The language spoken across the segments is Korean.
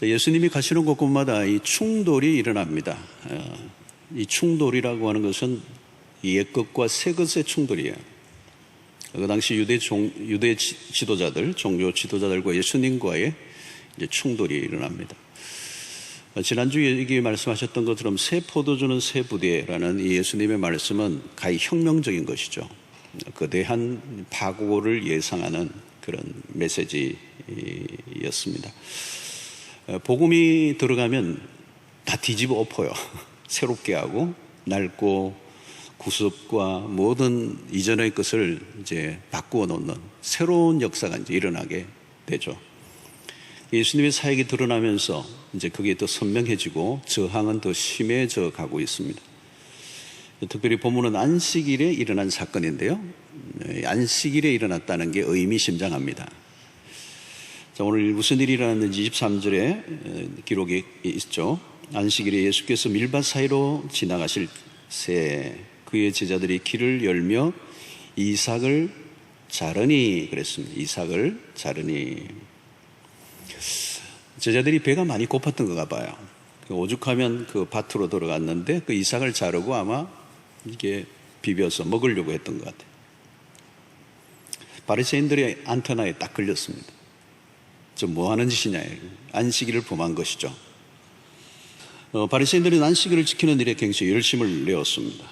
예수님이 가시는 곳곳마다 이 충돌이 일어납니다. 이 충돌이라고 하는 것은 옛 것과 새 것의 충돌이에요. 그 당시 유대 지도자들, 종교 지도자들과 예수님과의 이제 충돌이 일어납니다. 지난주에 여기 말씀하셨던 것처럼 새 포도주는 새 부대라는 이 예수님의 말씀은 가히 혁명적인 것이죠. 거대한 파고를 예상하는 그런 메시지였습니다. 복음이 들어가면 다 뒤집어 엎어요. 새롭게 하고 낡고 구습과 모든 이전의 것을 이제 바꾸어 놓는 새로운 역사가 이제 일어나게 되죠. 예수님의 사역이 드러나면서 이제 그게 더 선명해지고 저항은 더 심해져 가고 있습니다. 특별히 본문은 안식일에 일어난 사건인데요. 안식일에 일어났다는 게 의미심장합니다. 자, 오늘 무슨 일이 일어났는지 23절에 기록이 있죠. 안식일에 예수께서 밀밭 사이로 지나가실 새 그의 제자들이 길을 열며 이삭을 자르니 그랬습니다. 이삭을 자르니. 제자들이 배가 많이 고팠던 건가 봐요. 오죽하면 그 밭으로 들어갔는데 그 이삭을 자르고 아마 이게 비벼서 먹으려고 했던 것 같아요. 바리새인들의 안테나에 딱 걸렸습니다. 저 뭐 하는 짓이냐. 안식일을 범한 것이죠. 바리새인들은 안식일을 지키는 일에 굉장히 열심을 내었습니다.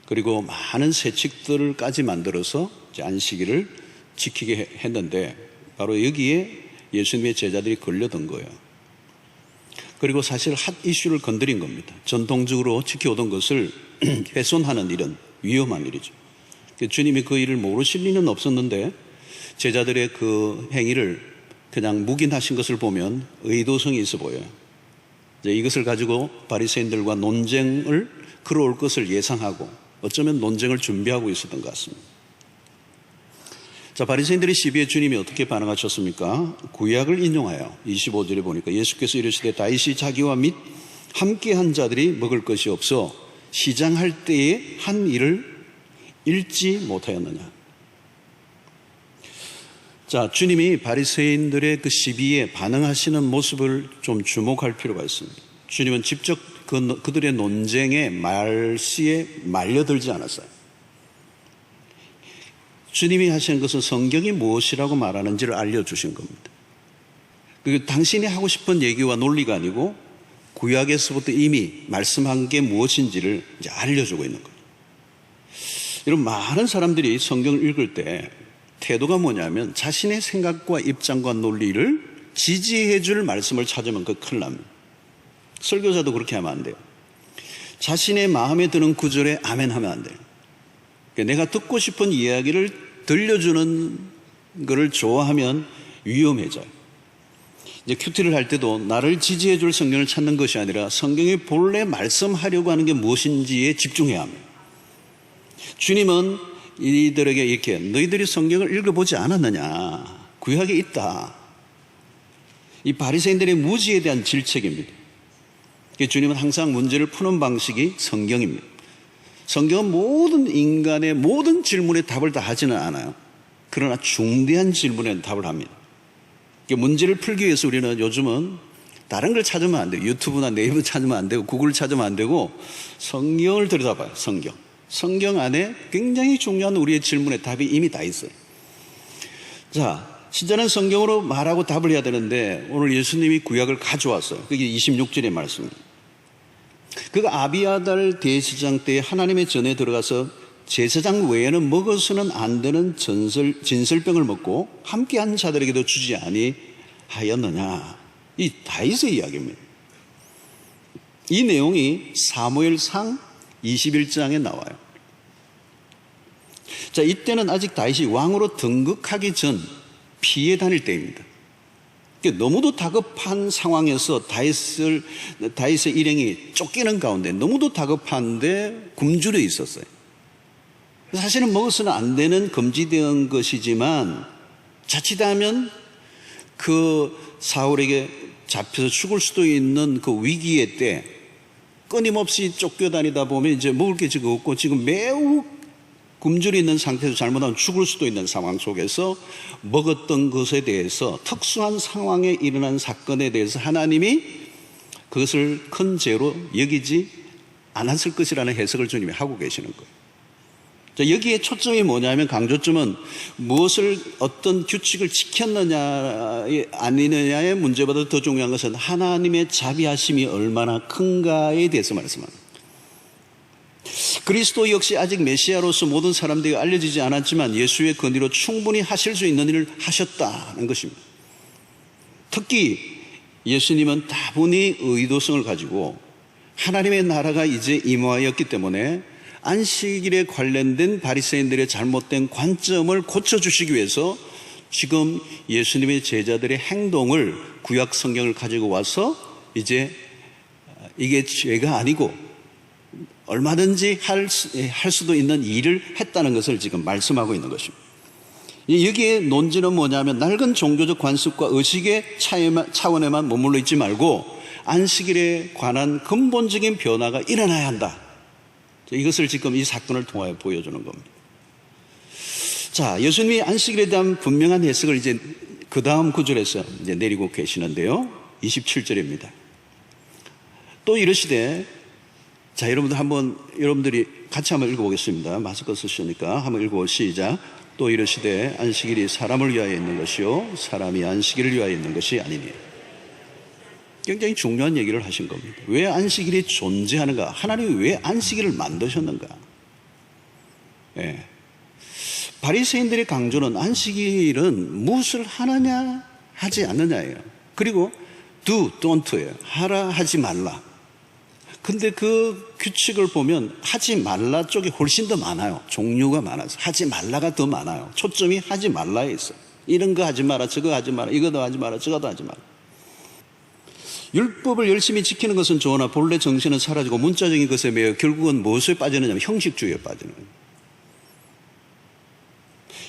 그리고 많은 세칙들까지 만들어서 안식일을 지키게 했는데 바로 여기에 예수님의 제자들이 걸려든 거예요. 그리고 사실 핫 이슈를 건드린 겁니다. 전통적으로 지켜오던 것을 훼손하는 일은 위험한 일이죠. 주님이 그 일을 모르실 리는 없었는데 제자들의 그 행위를 그냥 묵인하신 것을 보면 의도성이 있어 보여요. 이제 이것을 가지고 바리새인들과 논쟁을 걸어올 것을 예상하고 어쩌면 논쟁을 준비하고 있었던 것 같습니다. 자, 바리새인들의 시비에 주님이 어떻게 반응하셨습니까? 구약을 인용하여 25절에 보니까 예수께서 이르시되 다윗이 자기와 및 함께한 자들이 먹을 것이 없어 시장할 때에 한 일을 잃지 못하였느냐. 자, 주님이 바리새인들의 그 시비에 반응하시는 모습을 좀 주목할 필요가 있습니다. 주님은 직접 그들의 논쟁의 말씨에 말려들지 않았어요. 주님이 하시는 것은 성경이 무엇이라고 말하는지를 알려주신 겁니다. 그게 당신이 하고 싶은 얘기와 논리가 아니고 구약에서부터 이미 말씀한 게 무엇인지를 이제 알려주고 있는 거예요. 여러분, 많은 사람들이 성경을 읽을 때 태도가 뭐냐면 자신의 생각과 입장과 논리를 지지해 줄 말씀을 찾으면 그 큰일 납니다. 설교자도 그렇게 하면 안 돼요. 자신의 마음에 드는 구절에 아멘 하면 안 돼요. 내가 듣고 싶은 이야기를 들려주는 것을 좋아하면 위험해져요. 이제 큐티를 할 때도 나를 지지해 줄 성경을 찾는 것이 아니라 성경이 본래 말씀하려고 하는 게 무엇인지에 집중해야 합니다. 주님은 이들에게 이렇게 너희들이 성경을 읽어보지 않았느냐. 구약에 있다. 이 바리새인들의 무지에 대한 질책입니다. 주님은 항상 문제를 푸는 방식이 성경입니다. 성경은 모든 인간의 모든 질문에 답을 다 하지는 않아요. 그러나 중대한 질문에는 답을 합니다. 문제를 풀기 위해서 우리는 요즘은 다른 걸 찾으면 안 돼요. 유튜브나 네이버 찾으면 안 되고 구글 찾으면 안 되고 성경을 들여다봐요. 성경 안에 굉장히 중요한 우리의 질문에 답이 이미 다 있어요. 자, 신자는 성경으로 말하고 답을 해야 되는데 오늘 예수님이 구약을 가져왔어요. 그게 26절의 말씀입니다. 그가 아비아달 대제사장 때에 하나님의 전에 들어가서 제사장 외에는 먹어서는 안 되는 진설병을 먹고 함께한 자들에게도 주지 아니하였느냐. 이 다윗의 이야기입니다. 이 내용이 사무엘상 21장에 나와요. 자, 이때는 아직 다윗이 왕으로 등극하기 전 피해 다닐 때입니다. 너무도 다급한 상황에서 다윗의 일행이 쫓기는 가운데 너무도 다급한데 굶주려 있었어요. 사실은 먹어서는 안 되는 금지된 것이지만 자칫하면 그 사울에게 잡혀서 죽을 수도 있는 그 위기의 때 끊임없이 쫓겨다니다 보면 이제 먹을 게 지금 없고 지금 매우 굶주려 있는 상태에서 잘못하면 죽을 수도 있는 상황 속에서 먹었던 것에 대해서 특수한 상황에 일어난 사건에 대해서 하나님이 그것을 큰 죄로 여기지 않았을 것이라는 해석을 주님이 하고 계시는 거예요. 자, 여기에 초점이 뭐냐면 강조점은 무엇을 어떤 규칙을 지켰느냐 아니느냐의 문제보다 더 중요한 것은 하나님의 자비하심이 얼마나 큰가에 대해서 말씀합니다. 그리스도 역시 아직 메시아로서 모든 사람들이 알려지지 않았지만 예수의 권위로 충분히 하실 수 있는 일을 하셨다는 것입니다. 특히 예수님은 다분히 의도성을 가지고 하나님의 나라가 이제 임하였기 때문에 안식일에 관련된 바리새인들의 잘못된 관점을 고쳐주시기 위해서 지금 예수님의 제자들의 행동을 구약 성경을 가지고 와서 이제 이게 죄가 아니고 얼마든지 할 수도 있는 일을 했다는 것을 지금 말씀하고 있는 것입니다. 여기에 논지는 뭐냐면 낡은 종교적 관습과 의식의 차원에만 머물러 있지 말고 안식일에 관한 근본적인 변화가 일어나야 한다. 이것을 지금 이 사건을 통하여 보여주는 겁니다. 자, 예수님이 안식일에 대한 분명한 해석을 이제 그 다음 구절에서 이제 내리고 계시는데요. 27절입니다. 또 이르시되, 자, 여러분들이 같이 한번 읽어보겠습니다. 마스크 쓰시니까 한번 읽어보 시작. 또 이르시되 안식일이 사람을 위하여 있는 것이요 사람이 안식일을 위하여 있는 것이 아니니. 굉장히 중요한 얘기를 하신 겁니다. 왜 안식일이 존재하는가? 하나님이 왜 안식일을 만드셨는가? 예. 바리새인들의 강조는 안식일은 무엇을 하느냐 하지 않느냐예요. 그리고 do, don't예요. 하라 하지 말라. 근데 그 규칙을 보면 하지 말라 쪽이 훨씬 더 많아요. 종류가 많아서 하지 말라가 더 많아요. 초점이 하지 말라에 있어요. 이런 거 하지 마라, 저거 하지 마라, 이거도 하지 마라, 저거도 하지 마라. 율법을 열심히 지키는 것은 좋으나 본래 정신은 사라지고 문자적인 것에 매여 결국은 무엇에 빠지느냐면 형식주의에 빠지는 거예요.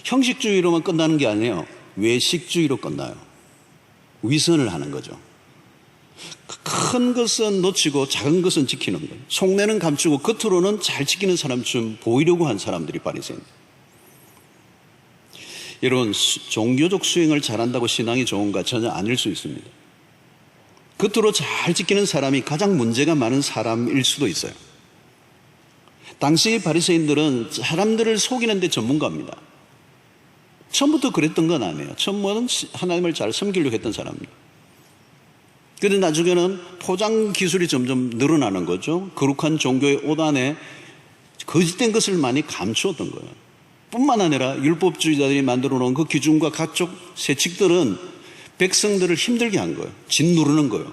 형식주의로만 끝나는 게 아니에요. 외식주의로 끝나요. 위선을 하는 거죠. 큰 것은 놓치고 작은 것은 지키는 거예요. 속내는 감추고 겉으로는 잘 지키는 사람처럼 보이려고 한 사람들이 바리새인. 여러분, 종교적 수행을 잘한다고 신앙이 좋은가? 전혀 아닐 수 있습니다. 겉으로 잘 지키는 사람이 가장 문제가 많은 사람일 수도 있어요. 당시 바리새인들은 사람들을 속이는 데 전문가입니다. 처음부터 그랬던 건 아니에요. 처음에는 하나님을 잘 섬기려고 했던 사람입니다. 그런데 나중에는 포장 기술이 점점 늘어나는 거죠. 거룩한 종교의 옷 안에 거짓된 것을 많이 감추었던 거예요. 뿐만 아니라 율법주의자들이 만들어 놓은 그 기준과 각종 세칙들은 백성들을 힘들게 한 거예요. 짓누르는 거예요.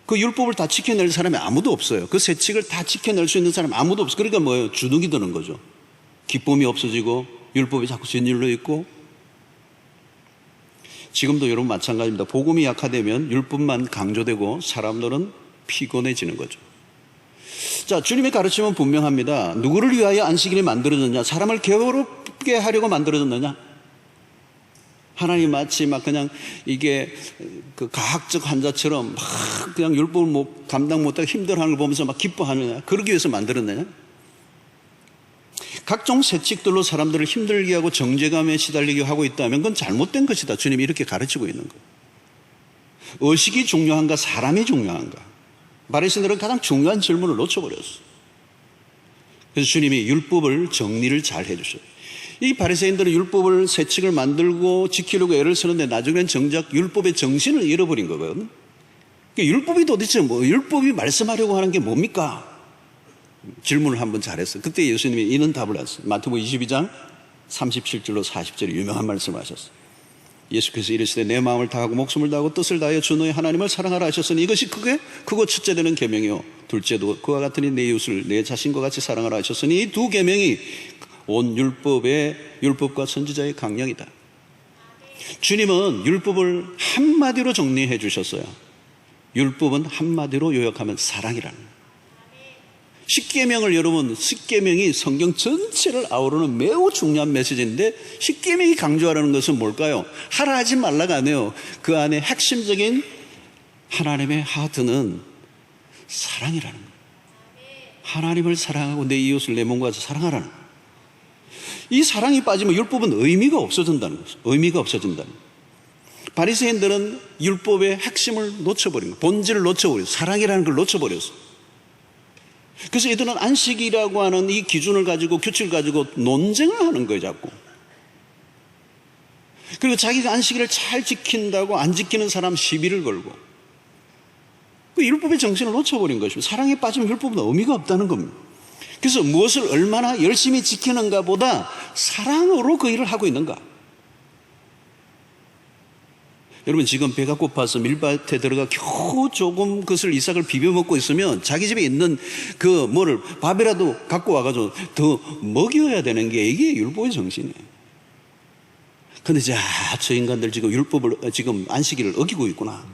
그 율법을 다 지켜낼 사람이 아무도 없어요. 그 세칙을 다 지켜낼 수 있는 사람이 아무도 없어요. 그러니까 뭐예요? 주눅이 드는 거죠. 기쁨이 없어지고 율법이 자꾸 짓눌려 있고. 지금도 여러분 마찬가지입니다. 복음이 약화되면 율법만 강조되고 사람들은 피곤해지는 거죠. 자, 주님의 가르침은 분명합니다. 누구를 위하여 안식일이 만들어졌냐? 사람을 괴롭게 하려고 만들어졌느냐? 하나님 마치 막 그냥 이게 그 가학적 환자처럼 막 그냥 율법을 감당 못하고 힘들어하는 걸 보면서 막 기뻐하느냐? 그러기 위해서 만들었느냐? 각종 세칙들로 사람들을 힘들게 하고 정죄감에 시달리게 하고 있다면 그건 잘못된 것이다. 주님이 이렇게 가르치고 있는 거예요. 의식이 중요한가? 사람이 중요한가? 바리새인들은 가장 중요한 질문을 놓쳐버렸어요. 그래서 주님이 율법을 정리를 잘 해주셔요. 이 바리새인들은 율법을 세칙을 만들고 지키려고 애를 쓰는데 나중에는 정작 율법의 정신을 잃어버린 거거든요. 그러니까 율법이 도대체 율법이 말씀하려고 하는 게 뭡니까? 질문을 한번 잘했어요. 그때 예수님이 이런 답을 하셨어요. 마태복음 22장 37절로 40절에 유명한 말씀을 하셨어요. 예수께서 이르시되 내 마음을 다하고 목숨을 다하고 뜻을 다하여 주 너의 하나님을 사랑하라 하셨으니 이것이 크고 첫째 되는 계명이요 둘째도 그와 같으니 내 이웃을 내 자신과 같이 사랑하라 하셨으니 이 두 계명이 온 율법과 선지자의 강령이다. 주님은 율법을 한마디로 정리해 주셨어요. 율법은 한마디로 요약하면 사랑이라는 거예요. 십계명을 여러분, 십계명이 성경 전체를 아우르는 매우 중요한 메시지인데 십계명이 강조하라는 것은 뭘까요? 하라 하지 말라가 아니에요. 그 안에 핵심적인 하나님의 하트는 사랑이라는 거예요. 하나님을 사랑하고 내 이웃을 내 몸과 같이 사랑하라는 거예요. 이 사랑이 빠지면 율법은 의미가 없어진다는 거죠. 의미가 없어진다는 거죠. 바리새인들은 율법의 핵심을 놓쳐버린 거예요. 본질을 놓쳐버렸어요. 사랑이라는 걸 놓쳐버렸어요. 그래서 이들은 안식이라고 하는 이 기준을 가지고 규칙을 가지고 논쟁을 하는 거예요, 자꾸. 그리고 자기가 안식일을 잘 지킨다고 안 지키는 사람 시비를 걸고, 그 율법의 정신을 놓쳐버린 것입니다. 사랑에 빠지면 율법은 의미가 없다는 겁니다. 그래서 무엇을 얼마나 열심히 지키는가 보다 사랑으로 그 일을 하고 있는가. 여러분, 지금 배가 고파서 밀밭에 들어가 겨우 조금 그것을 이삭을 비벼 먹고 있으면 자기 집에 있는 그 뭐를 밥이라도 갖고 와가지고 더 먹여야 되는 게 이게 율법의 정신이에요. 근데 저 인간들 지금 율법을, 지금 안식일을 어기고 있구나.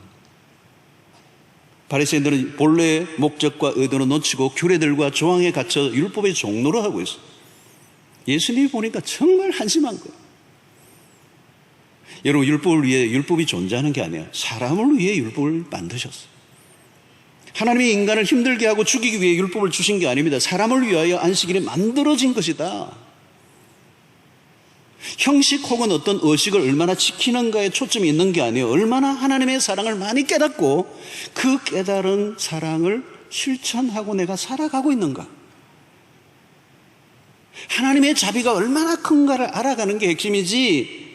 바리새인들은 본래의 목적과 의도는 놓치고 규례들과 조항에 갇혀 율법의 종로를 하고 있어요. 예수님이 보니까 정말 한심한 거예요. 여러분, 율법을 위해 율법이 존재하는 게 아니에요. 사람을 위해 율법을 만드셨어요. 하나님이 인간을 힘들게 하고 죽이기 위해 율법을 주신 게 아닙니다. 사람을 위하여 안식일이 만들어진 것이다. 형식 혹은 어떤 의식을 얼마나 지키는가에 초점이 있는 게 아니에요. 얼마나 하나님의 사랑을 많이 깨닫고 그 깨달은 사랑을 실천하고 내가 살아가고 있는가. 하나님의 자비가 얼마나 큰가를 알아가는 게 핵심이지,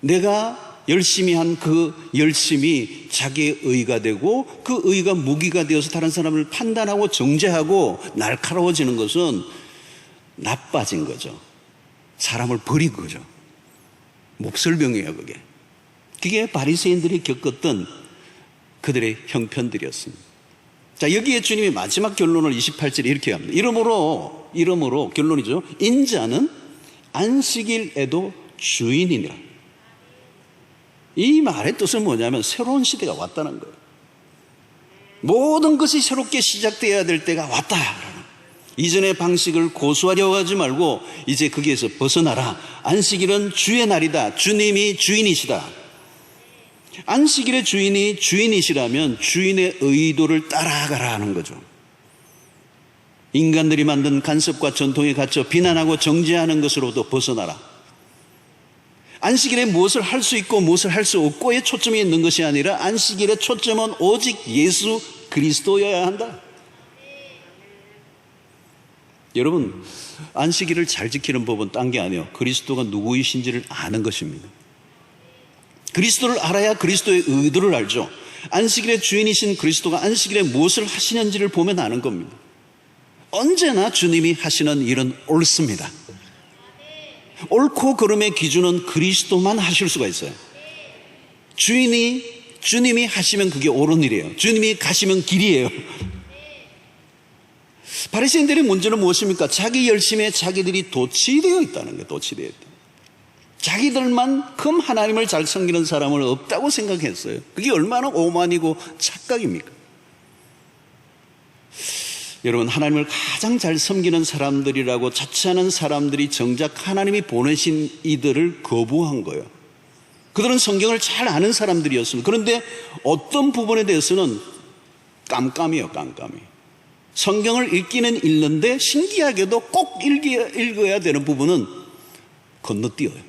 내가 열심히 한 그 열심이 자기의 의가 되고 그 의가 무기가 되어서 다른 사람을 판단하고 정죄하고 날카로워지는 것은 나빠진 거죠. 사람을 버린 거죠. 몹쓸병이에요, 그게. 그게 바리새인들이 겪었던 그들의 형편들이었습니다. 자, 여기에 주님이 마지막 결론을 28절에 이렇게 합니다. 이러므로 결론이죠. 인자는 안식일에도 주인이니라. 이 말의 뜻은 뭐냐면 새로운 시대가 왔다는 거예요. 모든 것이 새롭게 시작되어야 될 때가 왔다. 이전의 방식을 고수하려고 하지 말고 이제 거기에서 벗어나라. 안식일은 주의 날이다. 주님이 주인이시다. 안식일의 주인이 주인이시라면 주인의 의도를 따라가라 하는 거죠. 인간들이 만든 간섭과 전통에 갇혀 비난하고 정죄하는 것으로부터 벗어나라. 안식일에 무엇을 할 수 있고 무엇을 할 수 없고에 초점이 있는 것이 아니라 안식일의 초점은 오직 예수 그리스도여야 한다. 여러분, 안식일을 잘 지키는 법은 딴 게 아니에요. 그리스도가 누구이신지를 아는 것입니다. 그리스도를 알아야 그리스도의 의도를 알죠. 안식일의 주인이신 그리스도가 안식일에 무엇을 하시는지를 보면 아는 겁니다. 언제나 주님이 하시는 일은 옳습니다. 옳고 그름의 기준은 그리스도만 하실 수가 있어요. 주님이 하시면 그게 옳은 일이에요. 주님이 가시면 길이에요. 바리새인들의 문제는 무엇입니까? 자기 열심에 자기들이 도취되어 있다는 거예요. 도취되어 있다. 자기들만큼 하나님을 잘 섬기는 사람은 없다고 생각했어요. 그게 얼마나 오만이고 착각입니까? 여러분, 하나님을 가장 잘 섬기는 사람들이라고 자처하는 사람들이 정작 하나님이 보내신 이들을 거부한 거예요. 그들은 성경을 잘 아는 사람들이었습니다. 그런데 어떤 부분에 대해서는 깜깜이에요. 깜깜이. 성경을 읽기는 읽는데 신기하게도 꼭 읽어야 되는 부분은 건너뛰어요.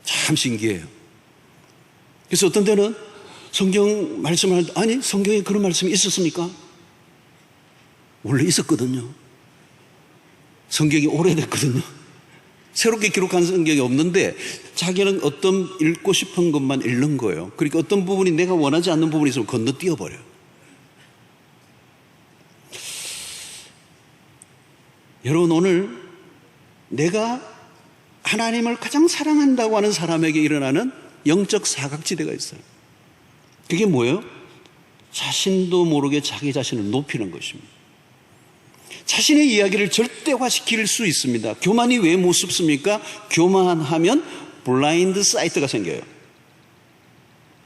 참 신기해요. 그래서 어떤 때는 성경 말씀을 할 때, 아니, 성경에 그런 말씀이 있었습니까? 원래 있었거든요. 성경이 오래됐거든요. 새롭게 기록한 성경이 없는데 자기는 어떤 읽고 싶은 것만 읽는 거예요. 그러니까 어떤 부분이 내가 원하지 않는 부분이 있으면 건너뛰어 버려요. 여러분, 오늘 내가 하나님을 가장 사랑한다고 하는 사람에게 일어나는 영적 사각지대가 있어요. 그게 뭐예요? 자신도 모르게 자기 자신을 높이는 것입니다. 자신의 이야기를 절대화시킬 수 있습니다. 교만이 왜 무섭습니까? 교만하면 블라인드 사이트가 생겨요.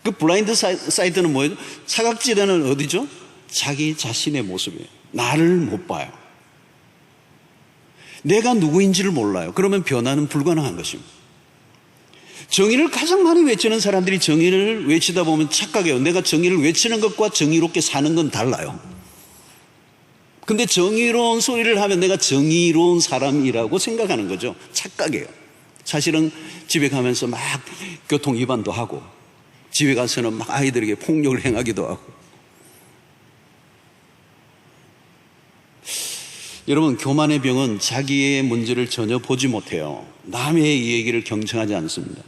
그 블라인드 사이트는 뭐예요? 사각지대는 어디죠? 자기 자신의 모습이에요. 나를 못 봐요. 내가 누구인지를 몰라요. 그러면 변화는 불가능한 것입니다. 정의를 가장 많이 외치는 사람들이 정의를 외치다 보면 착각해요. 내가 정의를 외치는 것과 정의롭게 사는 건 달라요. 근데 정의로운 소리를 하면 내가 정의로운 사람이라고 생각하는 거죠. 착각이에요. 사실은 집에 가면서 막 교통 위반도 하고, 집에 가서는 막 아이들에게 폭력을 행하기도 하고. 여러분, 교만의 병은 자기의 문제를 전혀 보지 못해요. 남의 얘기를 경청하지 않습니다.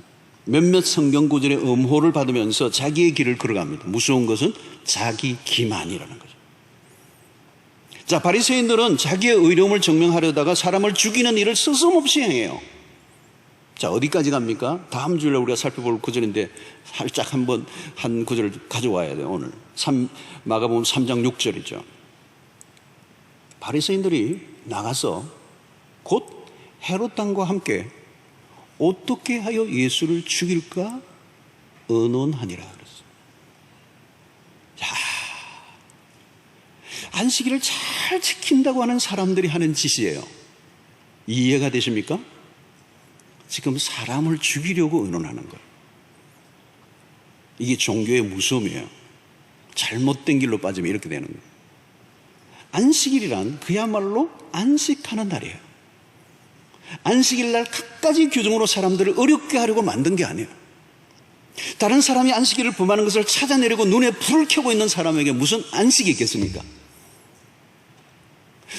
몇몇 성경 구절의 음호를 받으면서 자기의 길을 걸어갑니다. 무서운 것은 자기 기만이라는 거죠. 자, 바리새인들은 자기의 의로움을 증명하려다가 사람을 죽이는 일을 서슴없이 행해요. 자, 어디까지 갑니까? 다음 주일에 우리가 살펴볼 구절인데 살짝 한번 한 구절을 가져와야 돼요. 오늘 마가복음 3장 6절이죠. 바리새인들이 나가서 곧 헤롯 왕과 함께 어떻게 하여 예수를 죽일까 의논하니라 그랬어요. 자, 안식일을 잘 지킨다고 하는 사람들이 하는 짓이에요. 이해가 되십니까? 지금 사람을 죽이려고 의논하는 거예요. 이게 종교의 무서움이에요. 잘못된 길로 빠지면 이렇게 되는 거예요. 안식일이란 그야말로 안식하는 날이에요. 안식일 날 갖가지 규정으로 사람들을 어렵게 하려고 만든 게 아니에요. 다른 사람이 안식일을 범하는 것을 찾아내려고 눈에 불을 켜고 있는 사람에게 무슨 안식이 있겠습니까?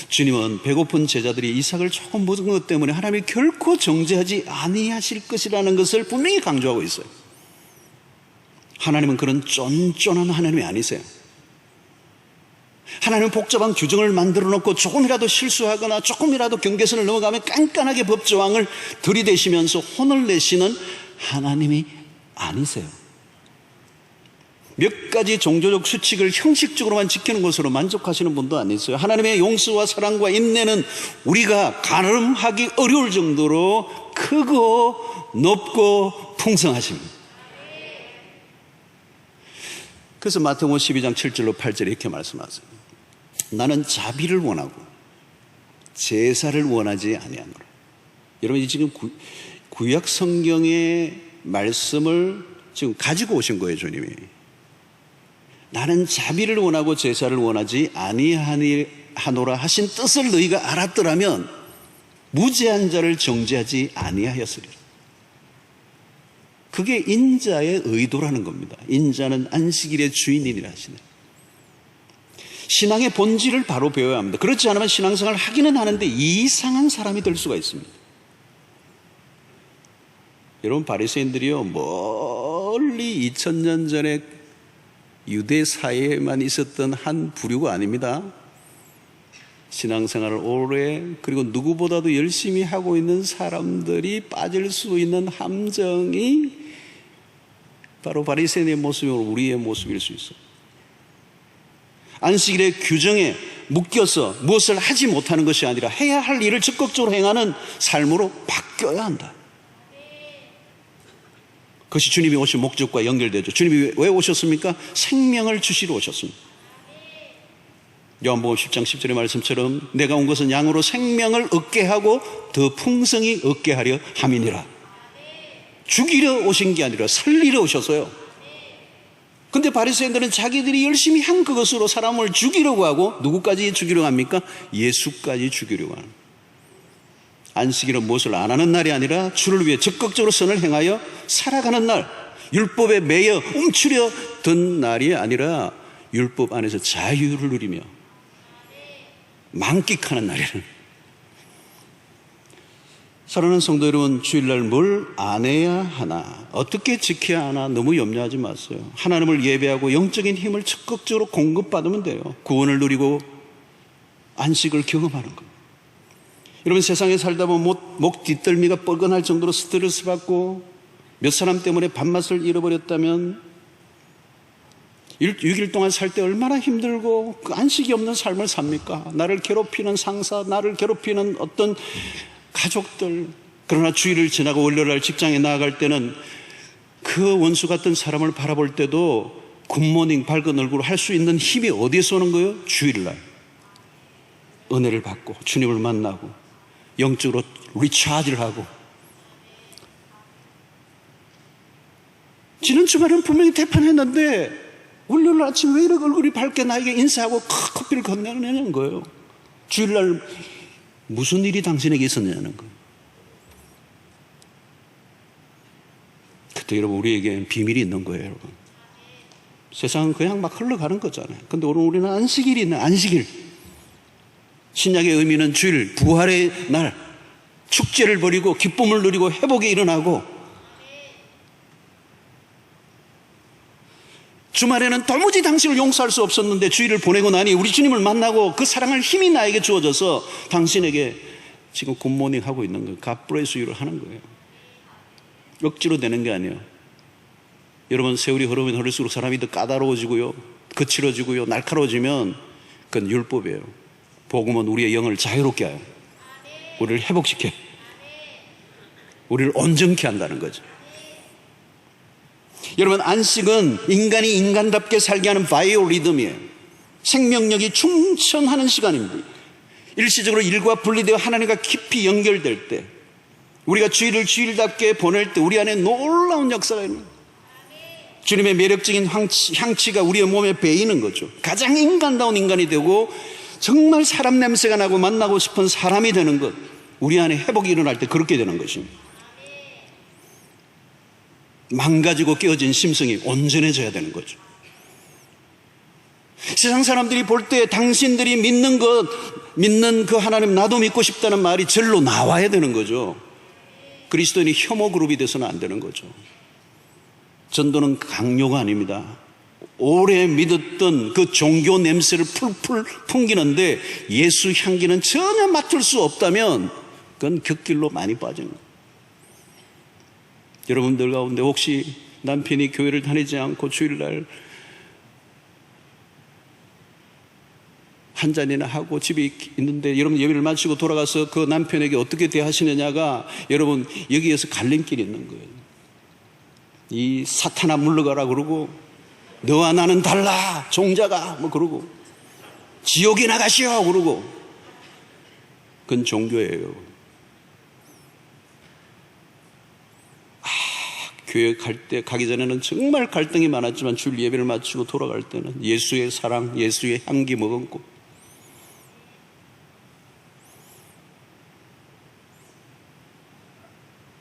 주님은 배고픈 제자들이 이삭을 조금 먹은 것 때문에 하나님이 결코 정죄하지 아니하실 것이라는 것을 분명히 강조하고 있어요. 하나님은 그런 쫀쫀한 하나님이 아니세요. 하나님은 복잡한 규정을 만들어 놓고 조금이라도 실수하거나 조금이라도 경계선을 넘어가면 깐깐하게 법조항을 들이대시면서 혼을 내시는 하나님이 아니세요. 몇 가지 종교적 수칙을 형식적으로만 지키는 것으로 만족하시는 분도 아니세요. 하나님의 용서와 사랑과 인내는 우리가 가늠하기 어려울 정도로 크고 높고 풍성하십니다. 그래서 마태복음 12장 7절로 8절에 이렇게 말씀하세요. 나는 자비를 원하고 제사를 원하지 아니하노라. 여러분, 지금 구약 성경의 말씀을 지금 가지고 오신 거예요, 주님이. 나는 자비를 원하고 제사를 원하지 아니하노라 하신 뜻을 너희가 알았더라면 무죄한 자를 정죄하지 아니하였으리라. 그게 인자의 의도라는 겁니다. 인자는 안식일의 주인이라 하시네. 신앙의 본질을 바로 배워야 합니다. 그렇지 않으면 신앙생활을 하기는 하는데 이상한 사람이 될 수가 있습니다. 여러분, 바리새인들이요, 멀리 2000년 전에 유대 사회에만 있었던 한 부류가 아닙니다. 신앙생활을 오래 그리고 누구보다도 열심히 하고 있는 사람들이 빠질 수 있는 함정이 바로 바리새인의 모습이고 우리의 모습일 수 있어요. 안식일의 규정에 묶여서 무엇을 하지 못하는 것이 아니라 해야 할 일을 적극적으로 행하는 삶으로 바뀌어야 한다. 그것이 주님이 오신 목적과 연결되죠. 주님이 왜 오셨습니까? 생명을 주시러 오셨습니다. 요한복음 10장 10절의 말씀처럼 내가 온 것은 양으로 생명을 얻게 하고 더 풍성히 얻게 하려 함이니라. 죽이려 오신 게 아니라 살리러 오셨어요. 근데 바리새인들은 자기들이 열심히 한 그것으로 사람을 죽이려고 하고 누구까지 죽이려고 합니까? 예수까지 죽이려고 하는. 안식일은 무엇을 안 하는 날이 아니라 주를 위해 적극적으로 선을 행하여 살아가는 날, 율법에 매여 움츠려 든 날이 아니라 율법 안에서 자유를 누리며 만끽하는 날이라는. 사랑하는 성도 여러분, 주일날 뭘 안 해야 하나, 어떻게 지켜야 하나 너무 염려하지 마세요. 하나님을 예배하고 영적인 힘을 적극적으로 공급받으면 돼요. 구원을 누리고 안식을 경험하는 겁니다. 여러분, 세상에 살다 보면 목 뒷덜미가 뻐근할 정도로 스트레스 받고 몇 사람 때문에 밥맛을 잃어버렸다면 6일 동안 살 때 얼마나 힘들고 그 안식이 없는 삶을 삽니까? 나를 괴롭히는 상사, 나를 괴롭히는 어떤 가족들. 그러나 주일을 지나고 월요일날 직장에 나아갈 때는 그 원수 같은 사람을 바라볼 때도 굿모닝 밝은 얼굴로 할 수 있는 힘이 어디에서 오는 거예요? 주일날 은혜를 받고 주님을 만나고 영적으로 리차지를 하고. 지난 주말은 분명히 대판했는데 월요일 아침 왜 이렇게 얼굴이 밝게 나에게 인사하고 커피를 건네는 거예요. 주일날 무슨 일이 당신에게 있었냐는 거예요. 그때 여러분, 우리에게 비밀이 있는 거예요, 여러분. 세상은 그냥 막 흘러가는 거잖아요. 근데 오늘 우리는 안식일이 있는 안식일. 신약의 의미는 주일, 부활의 날, 축제를 벌이고 기쁨을 누리고 회복이 일어나고, 주말에는 도무지 당신을 용서할 수 없었는데 주일을 보내고 나니 우리 주님을 만나고 그 사랑할 힘이 나에게 주어져서 당신에게 지금 굿모닝 하고 있는 거예요. God bless you를 하는 거예요. 억지로 되는 게 아니에요. 여러분, 세월이 흐르면 흐를수록 사람이 더 까다로워지고요, 거칠어지고요, 날카로워지면 그건 율법이에요. 복음은 우리의 영을 자유롭게 해요. 우리를 회복시켜요. 우리를 온전케 한다는 거죠. 여러분, 안식은 인간이 인간답게 살게 하는 바이오리듬이에요. 생명력이 충천하는 시간입니다. 일시적으로 일과 분리되어 하나님과 깊이 연결될 때, 우리가 주일을 주일답게 보낼 때 우리 안에 놀라운 역사가 있는 거예요. 주님의 매력적인 향취가 우리의 몸에 배이는 거죠. 가장 인간다운 인간이 되고 정말 사람 냄새가 나고 만나고 싶은 사람이 되는 것, 우리 안에 회복이 일어날 때 그렇게 되는 것입니다. 망가지고 깨어진 심성이 온전해져야 되는 거죠. 세상 사람들이 볼 때 당신들이 믿는 그 하나님, 나도 믿고 싶다는 말이 절로 나와야 되는 거죠. 그리스도인이 혐오 그룹이 돼서는 안 되는 거죠. 전도는 강요가 아닙니다. 오래 믿었던 그 종교 냄새를 풀풀 풍기는데 예수 향기는 전혀 맡을 수 없다면 그건 곁길로 많이 빠지는 거예요. 여러분들 가운데 혹시 남편이 교회를 다니지 않고 주일날 한 잔이나 하고 집에 있는데 여러분 예배를 마치고 돌아가서 그 남편에게 어떻게 대하시느냐가 여러분 여기에서 갈림길이 있는 거예요. 이 사탄아 물러가라 그러고, 너와 나는 달라 종자가 뭐 그러고, 지옥에 나가시오 그러고, 그건 종교예요. 교회 가기 전에는 정말 갈등이 많았지만 주일 예배를 마치고 돌아갈 때는 예수의 사랑, 예수의 향기 머금고,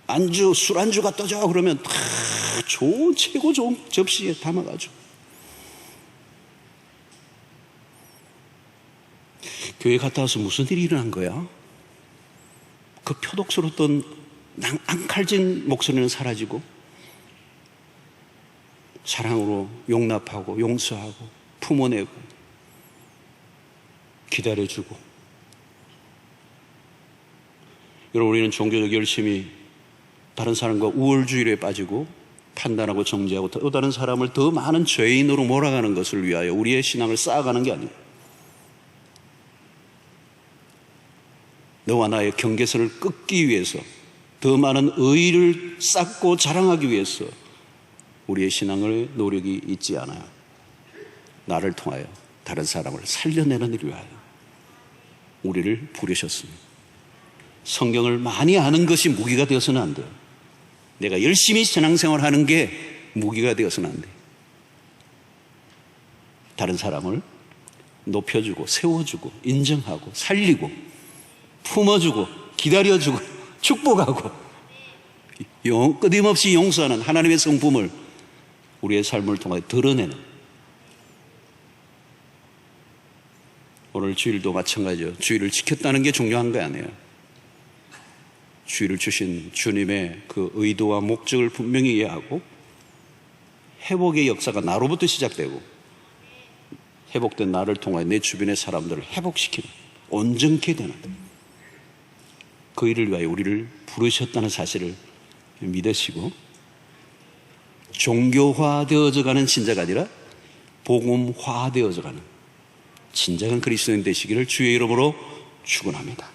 안주, 술안주가 떠져 그러면 다 좋은, 최고 좋은 접시에 담아가지고, 교회 갔다 와서 무슨 일이 일어난 거야? 그 표독스럽던 앙칼진 목소리는 사라지고 사랑으로 용납하고 용서하고 품어내고 기다려주고. 여러분, 우리는 종교적 열심히 다른 사람과 우월주의에 빠지고 판단하고 정죄하고 또 다른 사람을 더 많은 죄인으로 몰아가는 것을 위하여 우리의 신앙을 쌓아가는 게 아니에요. 너와 나의 경계선을 끊기 위해서, 더 많은 의의를 쌓고 자랑하기 위해서 우리의 신앙의 노력이 있지 않아요. 나를 통하여 다른 사람을 살려내는 일을 위하여 우리를 부르셨습니다. 성경을 많이 아는 것이 무기가 되어서는 안 돼요. 내가 열심히 신앙생활하는 게 무기가 되어서는 안 돼요. 다른 사람을 높여주고 세워주고 인정하고 살리고 품어주고 기다려주고 축복하고 끊임없이 용서하는 하나님의 성품을 우리의 삶을 통해 드러내는, 오늘 주일도 마찬가지죠. 주일을 지켰다는 게 중요한 게 아니에요. 주일을 주신 주님의 그 의도와 목적을 분명히 이해하고 회복의 역사가 나로부터 시작되고 회복된 나를 통해 내 주변의 사람들을 회복시키는, 온전케 되는 그 일을 위하여 우리를 부르셨다는 사실을 믿으시고 종교화되어져 가는 신자가 아니라 복음화되어져 가는 진정한 그리스도인 되시기를 주의 이름으로 축원합니다.